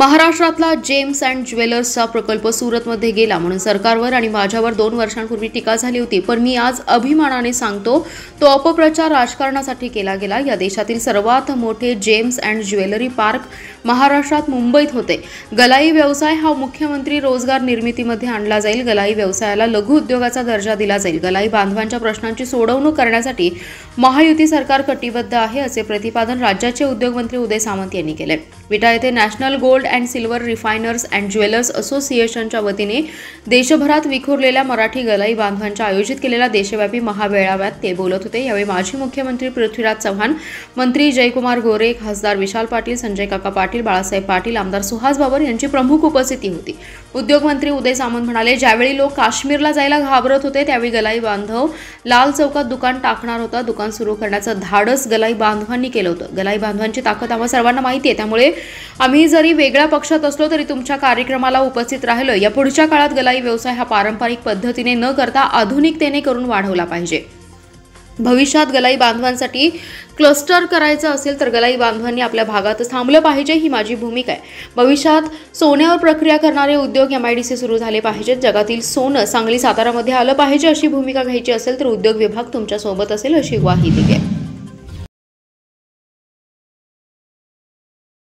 महाराष्ट्रातला gems and ज्वेलर्सचा प्रकल्प सुरतमध्ये गेला म्हणून सरकारवर आणि माझ्यावर 2 वर्षांपूर्वी टीका झाली होती, पण मी आज अभिमानाने सांगतो तो अपप्रचार राजकारणासाठी केला गेला। या देशातील सर्वात मोठे जेम्स अँड ज्वेलरी पार्क महाराष्ट्रात मुंबईत होते। गलाई व्यवसाय हा मुख्यमंत्री रोजगार निर्मितीमध्ये आणला जाईल। गलाई व्यवसायाला लघु उद्योगाचा दर्जा दिला जाईल। गलाई बांधवांच्या प्रश्नांची सोडवणूक करण्यासाठी महायुती सरकार कटिबद्ध आहे, असे प्रतिपादन राज्याचे उद्योगमंत्री उदय सामंत यांनी केले। विटा येथे national gold and silver refiners and jewellers असोसिएशनच्या वतीने देशभरात विखुरलेल्या मराठी गलाई बांधवांच्या आयोजित केलेल्या देशव्यापी महामेळाव्यात ते बोलत होते। यावेळी माजी मुख्यमंत्री पृथ्वीराज चव्हाण, मंत्री जयकुमार गोरे, खासदार विशाल पाटील, संजय काका पाटील, बाळासाहेब पाटील, आमदार सुहास बाबर यांची प्रमुख उपस्थिती होती। उद्योगमंत्री उदय सामंत म्हणाले, ज्यावेळी लोक काश्मीरला जायला घाबरत होते त्यावेळी गलाई बांधव लाल चौकात दुकान टाकणार होता। दुकान सुरू करण्याचं धाडस गलाई बांधवांनी केलं होतं। गलाई बांधवांची ताकद आम्हा सर्वांना माहिती आहे, त्यामुळे आम्ही जरी वेगळ्या पक्षात असलो तरी तुमच्या कार्यक्रमाला उपस्थित राहिलो। या पुढच्या काळात गलाई व्यवसाय हा पारंपरिक पद्धतीने न करता आधुनिकतेने करून वाढवला पाहिजे। भविष्यात गलाई बांधवांसाठी क्लस्टर करायचं असेल तर गलाई बांधवांनी आपल्या भागातच थांबलं पाहिजे, ही माझी भूमिका आहे। भविष्यात सोन्यावर प्रक्रिया करणारे उद्योग MIDC सुरू झाले पाहिजेत। जगातील सोनं सांगली सातारामध्ये आलं पाहिजे, अशी भूमिका घ्यायची असेल तर उद्योग विभाग तुमच्या सोबत असेल, अशी ग्वाही दिली आहे।